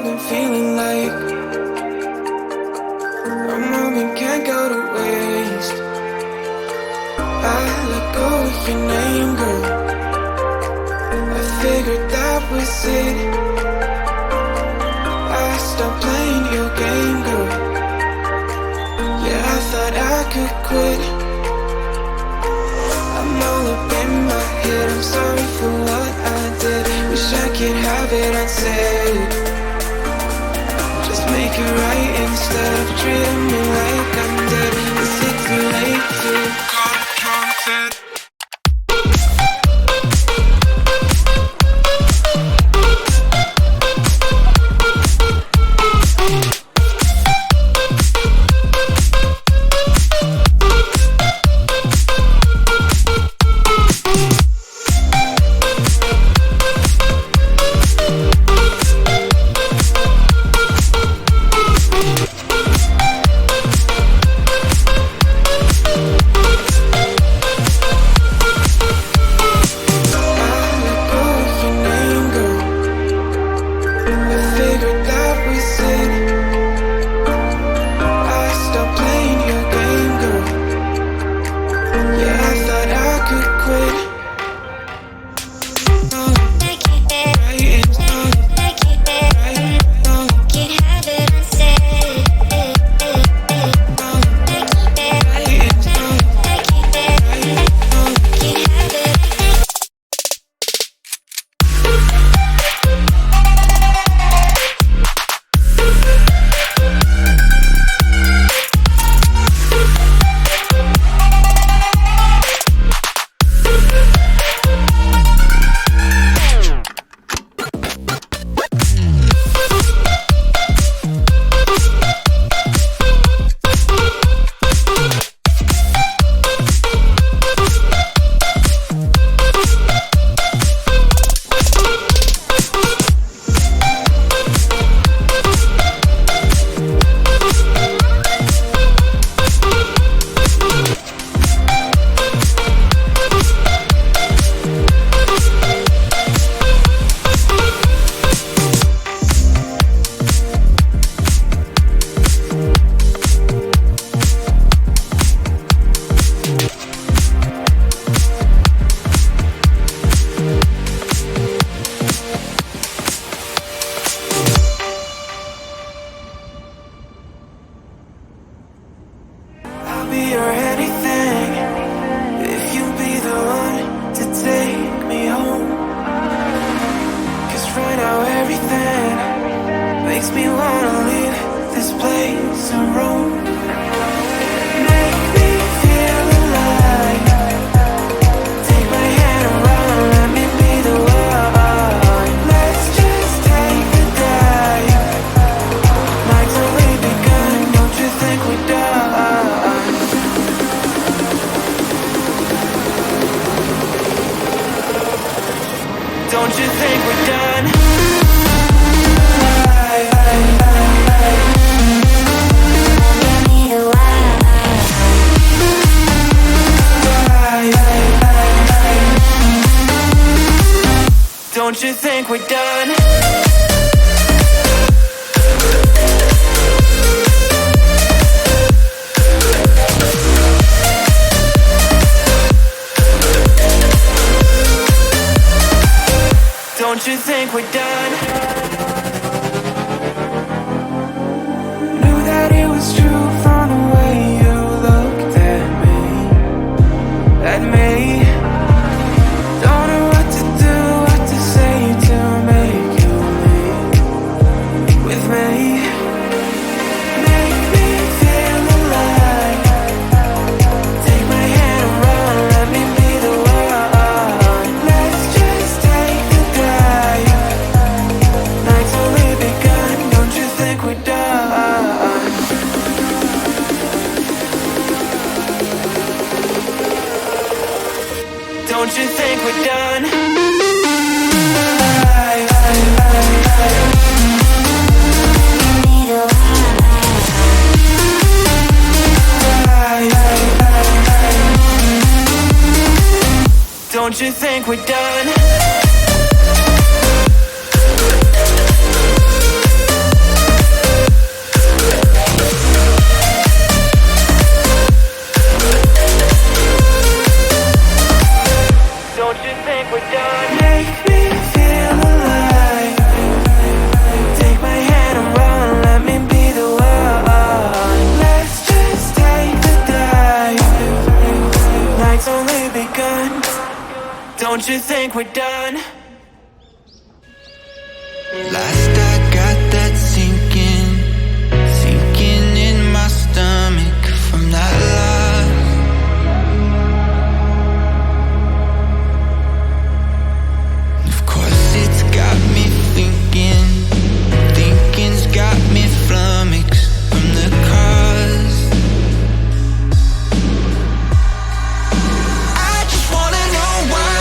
been feeling like a moment can't go to waste. I let go of your name, girl. I figured that was it. I stopped playing your game, girl. Yeah, I thought I could quit. I'm all up in my head, I'm sorry for what I did. Wish I could have it unsaid. Just make it right instead of treating me like I'm dead. Is it too late to confess? Don't you think we're done? Don't you think we're done? Don't you think we're done? Knew that it was true from the way you looked at me. Don't know what to do, what to say to make you leave with me. Make me feel alive. Take my hand and run, let me be the one. Let's just take the dive. Night's only begun, don't you think we're done? Don't you think we're done? Don't you think we're done? Don't you think we're done? Last I got that sinking in my stomach from that loss. Of course it's got me thinking's got me flummoxed from the cause. I just wanna know why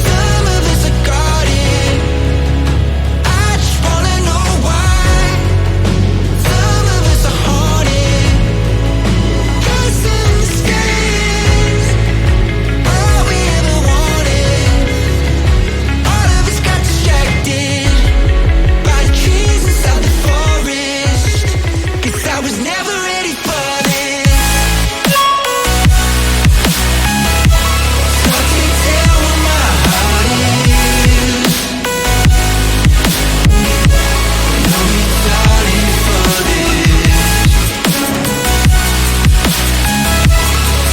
some of us are guarded. I just wanna know why some of us are haunted. 'Cause in the skies, all we ever wanted. All of us got distracted by the trees inside the forest. 'Cause I was never ready for this. So I can't tell where my heart is. No, it's darling for this.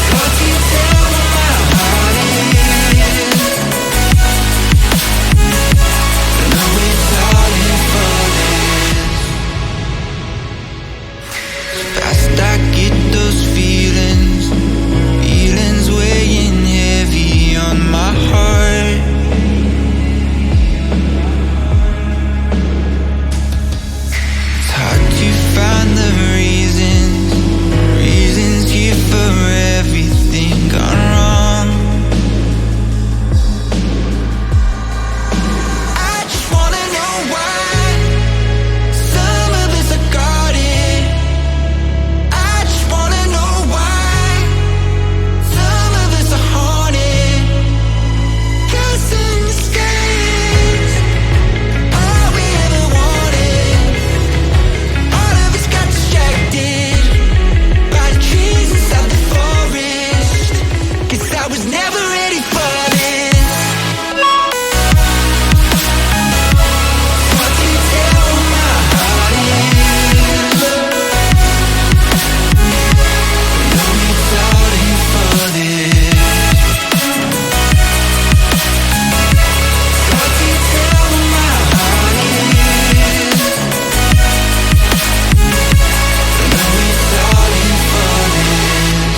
So I can't tell where my heart is. No, it's darling for this. Fast I get those feelings weighing heavy on my heart. It's hard to find the reasons here for everything gone wrong. I just wanna know why some of us are guarded. I just wanna know why some of us are haunted. 'Cause in the skies, all we ever wanted. All of us got distracted by the trees inside the forest. 'Cause I was never ready for this. So I can't tell where my heart is. No, it's darling for this. So I can't tell where my heart is. No, it's darling for this.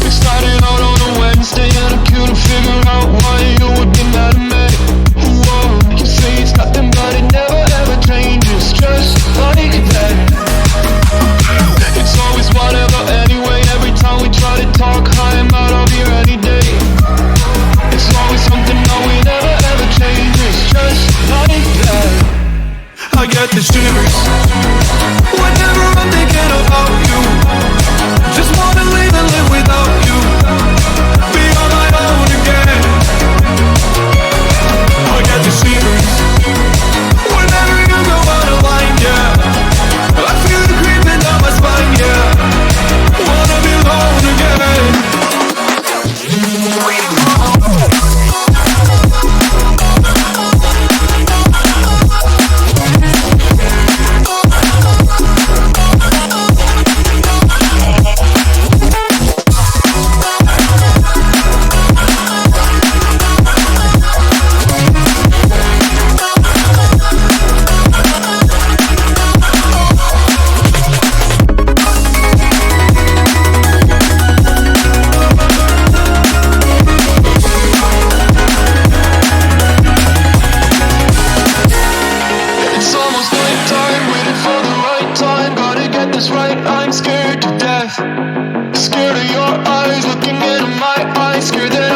We started out on a Wednesday and I couldn't figure out why you would be mad at me. Whoa, you say it's nothing but it never ever changes, just like that. It's always whatever anyway, every time we try to talk, I'm out of here any day. It's always something that we never ever changes, just like that. I get the shivers whenever I'm thinking about you. Just wanna leave and live without you. Be on my own again. I get the shivers whenever you go out of line, yeah. I feel it creeping down my spine, yeah. Wanna be alone again. It's almost night time, waiting for the right time. Gotta get this right, I'm scared to death. Scared of your eyes, looking into my eyes, scared that